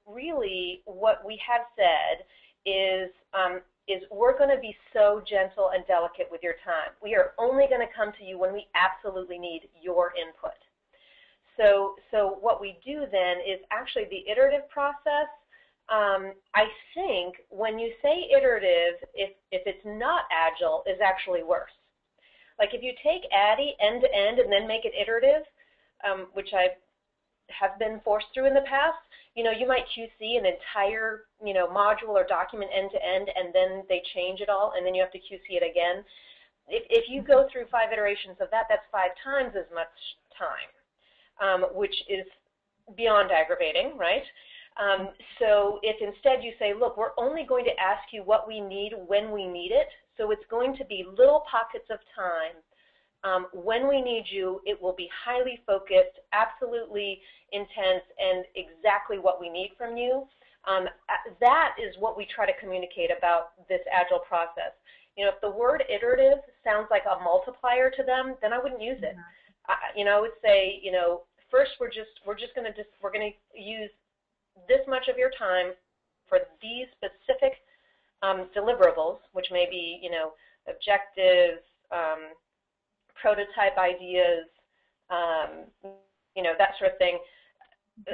[SPEAKER 3] really what we have said is we're going to be so gentle and delicate with your time. We are only going to come to you when we absolutely need your input. So what we do then is actually the iterative process I think when you say iterative, if it's not agile, is actually worse. Like if you take Addie end to end and then make it iterative, which I have been forced through in the past, you might QC an entire, module or document end to end, and then they change it all, and then you have to QC it again. If you go through 5 iterations of that, that's 5 times as much time, which is beyond aggravating, right? So if instead you say, look, we're only going to ask you what we need when we need it, so it's going to be little pockets of time. When we need you, it will be highly focused, absolutely intense, and exactly what we need from you. That is what we try to communicate about this agile process. If the word iterative sounds like a multiplier to them, then I wouldn't use it. I would say, first we're going to use this much of your time for these specific deliverables, which may be, objectives, prototype ideas, that sort of thing.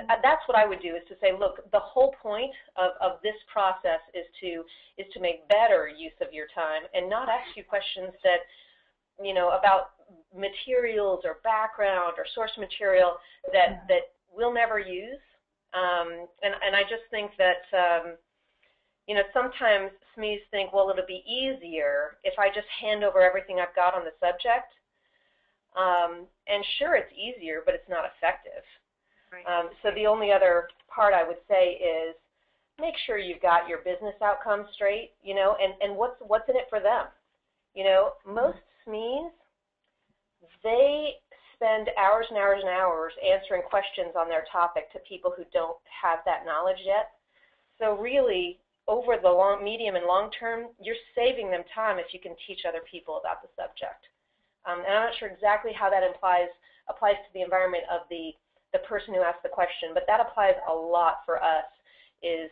[SPEAKER 3] That's what I would do, is to say, look, the whole point of this process is to make better use of your time and not ask you questions that, about materials or background or source material that we'll never use. And I just think that, sometimes SMEs think, well, it'll be easier if I just hand over everything I've got on the subject. And sure, it's easier, but it's not effective. Right. So the only other part I would say is make sure you've got your business outcomes straight, and what's in it for them. Most SMEs, they spend hours and hours and hours answering questions on their topic to people who don't have that knowledge yet. So really, over the medium and long term, you're saving them time if you can teach other people about the subject. And I'm not sure exactly how that applies to the environment of the person who asked the question, but that applies a lot for us. Is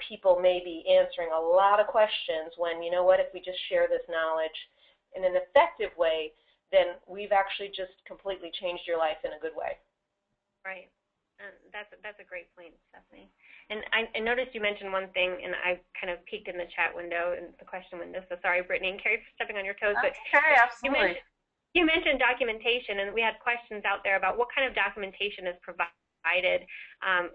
[SPEAKER 3] people may be answering a lot of questions when, if we just share this knowledge in an effective way, then we've actually just completely changed your life in a good way.
[SPEAKER 2] Right. That's a great point, Stephanie. And I noticed you mentioned one thing, and I kind of peeked in the chat window and the question window. So sorry, Brittany and Carrie, for stepping on your toes.
[SPEAKER 1] But okay, absolutely.
[SPEAKER 2] You mentioned documentation, and we had questions out there about what kind of documentation is provided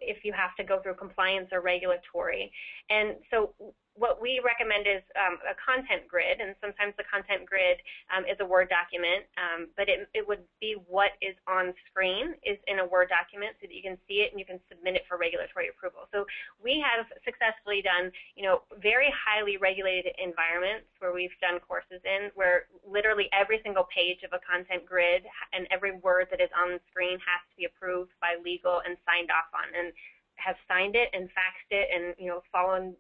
[SPEAKER 2] if you have to go through compliance or regulatory. And so what we recommend is a content grid, and sometimes the content grid is a Word document, but it would be what is on screen is in a Word document so that you can see it and you can submit it for regulatory approval. So we have successfully done, very highly regulated environments where we've done courses in where literally every single page of a content grid and every word that is on the screen has to be approved by legal and signed off on, and have signed it and faxed it and, followed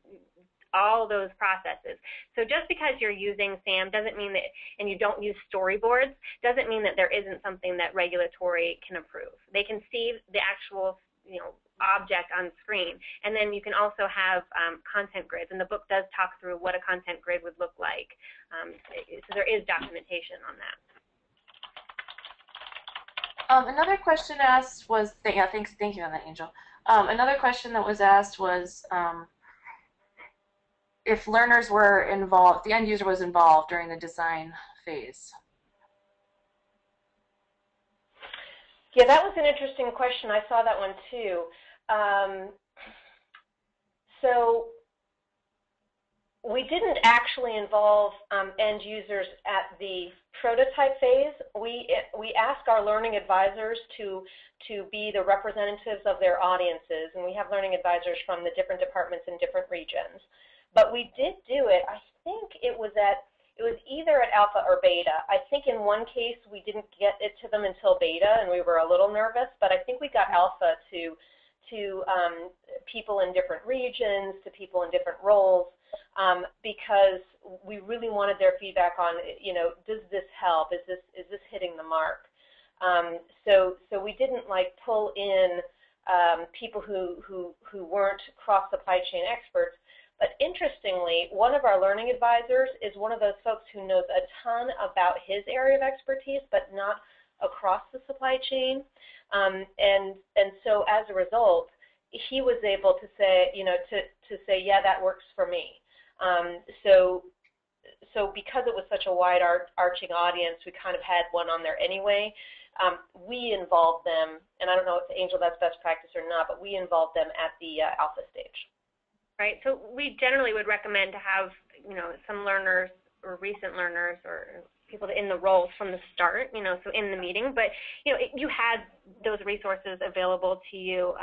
[SPEAKER 2] all those processes. So just because you're using SAM doesn't mean that, and you don't use storyboards, doesn't mean that there isn't something that regulatory can approve. They can see the actual, object on screen. And then you can also have content grids, and the book does talk through what a content grid would look like. So there is documentation on that.
[SPEAKER 1] Another question asked was, thank you on that, Angel. Another question that was asked was, if learners were involved, the end user was involved during the design phase.
[SPEAKER 3] Yeah, that was an interesting question. I saw that one too. So we didn't actually involve end users at the prototype phase. We ask our learning advisors to be the representatives of their audiences, and we have learning advisors from the different departments in different regions. But we did do it. I think it was either at alpha or beta. I think in one case we didn't get it to them until beta, and we were a little nervous. But I think we got alpha to people in different regions, to people in different roles, because we really wanted their feedback on, does this help? Is this hitting the mark? So we didn't pull in people who weren't cross supply chain experts. But interestingly, one of our learning advisors is one of those folks who knows a ton about his area of expertise, but not across the supply chain. And so as a result, he was able to say, to say, yeah, that works for me. So because it was such a wide arching audience, we kind of had one on there anyway. We involved them, and I don't know if Angel that's best practice or not, but we involved them at the alpha stage.
[SPEAKER 2] Right. So we generally would recommend to have, some learners or recent learners or people in the roles from the start, so in the meeting. But, you had those resources available to you,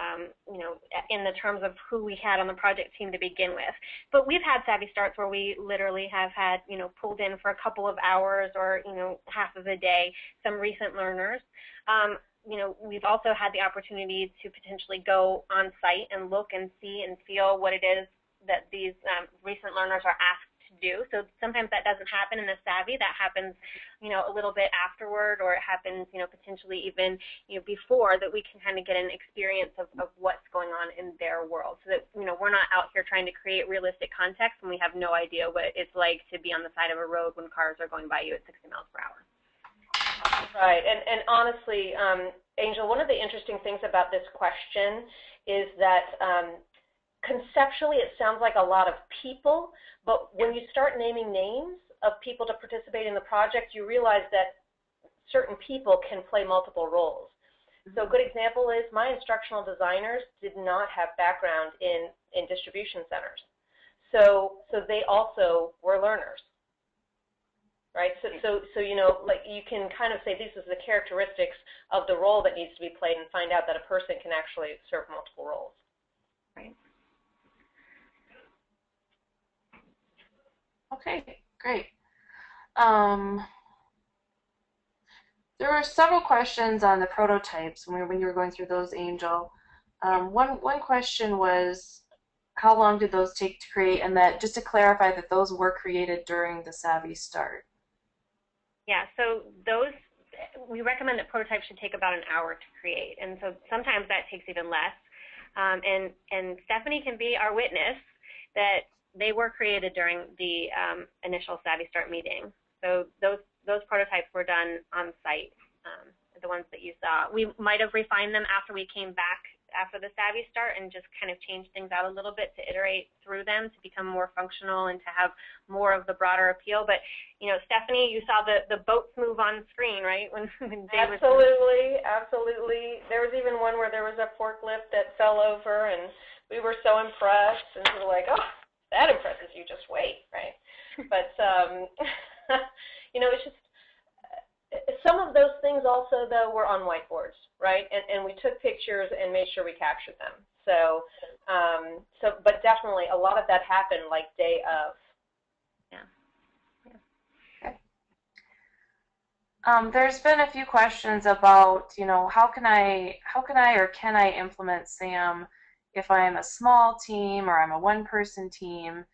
[SPEAKER 2] in the terms of who we had on the project team to begin with. But we've had Savvy Starts where we literally have had, pulled in for a couple of hours or, half of a day, some recent learners. We've also had the opportunity to potentially go on site and look and see and feel what it is that these recent learners are asked to do. So sometimes that doesn't happen in the Savvy. That happens, a little bit afterward, or it happens, potentially even, before, that we can kind of get an experience of what's going on in their world, so that, we're not out here trying to create realistic context when we have no idea what it's like to be on the side of a road when cars are going by you at 60 miles per hour.
[SPEAKER 3] Right, and honestly, Angel, one of the interesting things about this question is that conceptually it sounds like a lot of people, but when you start naming names of people to participate in the project, you realize that certain people can play multiple roles. So a good example is my instructional designers did not have background in distribution centers. So they also were learners. Right, so like you can kind of say these are the characteristics of the role that needs to be played, and find out that a person can actually serve multiple roles.
[SPEAKER 2] Right.
[SPEAKER 1] Okay, great. There were several questions on the prototypes when you were going through those, Angel. One question was, how long did those take to create? And that, just to clarify, that those were created during the Savvy Start.
[SPEAKER 2] Yeah, so we recommend that prototypes should take about an hour to create, and so sometimes that takes even less. And Stephanie can be our witness that they were created during the initial Savvy Start meeting. So those prototypes were done on site, the ones that you saw. We might have refined them after we came back after the Savvy Start and just kind of changed things out a little bit to iterate through them to become more functional and to have more of the broader appeal. But, Stephanie, you saw the boats move on screen, right? When
[SPEAKER 3] Absolutely, absolutely. There was even one where there was a forklift that fell over, and we were so impressed, and we were like, oh, that impresses you, just wait, right? But, it's just, some of those things also, though, were on whiteboards, right? And we took pictures and made sure we captured them. So, but definitely a lot of that happened like day of.
[SPEAKER 2] Yeah.
[SPEAKER 1] Okay. There's been a few questions about, how can I or can I implement SAM if I am a small team or I'm a one-person team?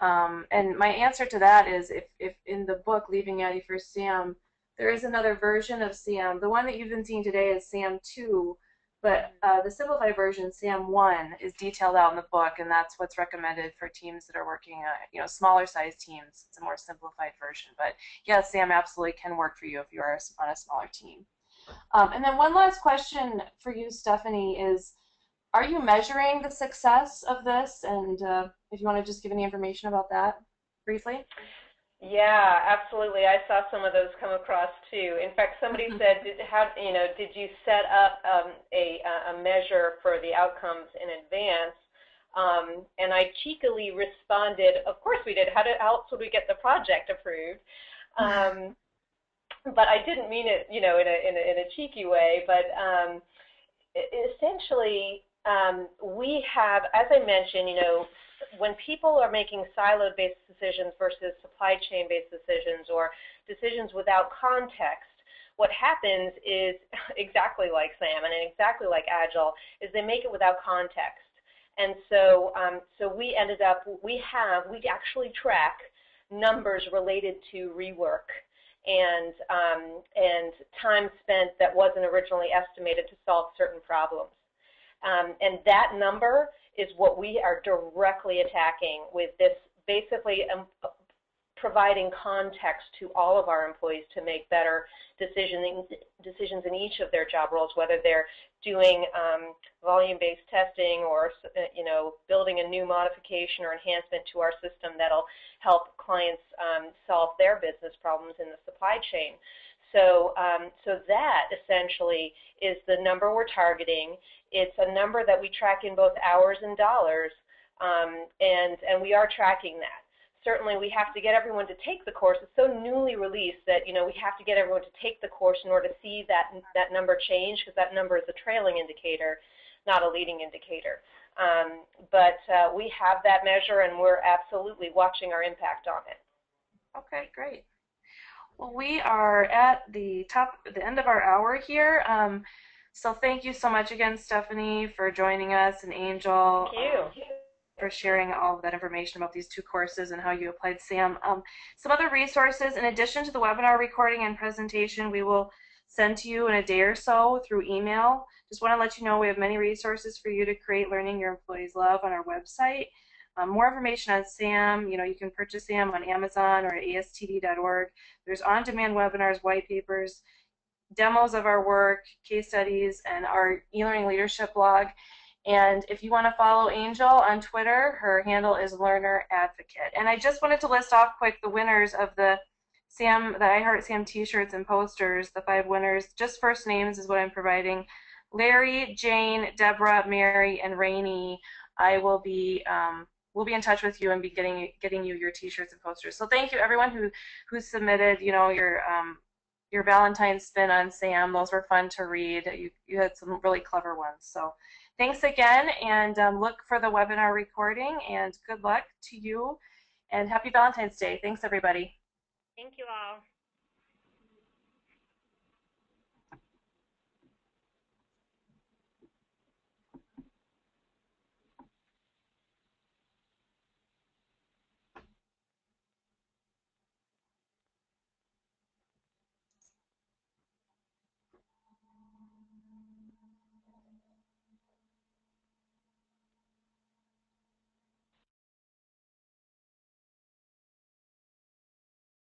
[SPEAKER 1] And my answer to that is, if in the book, Leaving Addie for SAM, there is another version of SAM. The one that you've been seeing today is SAM 2, but the simplified version, SAM 1, is detailed out in the book, and that's what's recommended for teams that are working, smaller size teams. It's a more simplified version. But yeah, SAM absolutely can work for you if you are on a smaller team. And then one last question for you, Stephanie, is, are you measuring the success of this? And if you want to just give any information about that briefly.
[SPEAKER 3] Yeah, absolutely. I saw some of those come across too. In fact, somebody said, did you set up a measure for the outcomes in advance? And I cheekily responded, of course we did. How else would we get the project approved? But I didn't mean it, in a cheeky way. But essentially, we have, as I mentioned, when people are making siloed-based decisions versus supply chain-based decisions, or decisions without context, what happens is exactly like SAM and exactly like Agile, is they make it without context. And so, we ended up, we actually track numbers related to rework and time spent that wasn't originally estimated to solve certain problems. And that number is what we are directly attacking with this basically providing context to all of our employees to make better decisions in each of their job roles, whether they're doing volume-based testing or building a new modification or enhancement to our system that'll help clients solve their business problems in the supply chain. So that essentially is the number we're targeting. It's a number that we track in both hours and dollars, and we are tracking that. Certainly we have to get everyone to take the course. It's so newly released that we have to get everyone to take the course in order to see that number change, because that number is a trailing indicator, not a leading indicator. But we have that measure, and we're absolutely watching our impact on it.
[SPEAKER 1] Okay, great. Well, we are at the end of our hour here. So thank you so much again, Stephanie, for joining us, and Angel.
[SPEAKER 3] Thank you.
[SPEAKER 1] For sharing all of that information about these two courses and how you applied SAM. Some other resources, in addition to the webinar recording and presentation, we will send to you in a day or so through email. Just want to let you know we have many resources for you to create learning your employees love on our website. More information on SAM, you can purchase SAM on Amazon or at astd.org. There's on-demand webinars, white papers, demos of our work, case studies, and our e-learning leadership blog. And if you want to follow Angel on Twitter, her handle is Learner Advocate. And I just wanted to list off quick the winners of the I Heart SAM t-shirts and posters, the 5 winners. Just first names is what I'm providing. Larry, Jane, Deborah, Mary, and Rainey. We'll be in touch with you and be getting you your t-shirts and posters. So thank you everyone who submitted, your Valentine's spin on SAM. Those were fun to read. You had some really clever ones. So thanks again, and look for the webinar recording, and good luck to you, and happy Valentine's Day. Thanks, everybody.
[SPEAKER 2] Thank you all.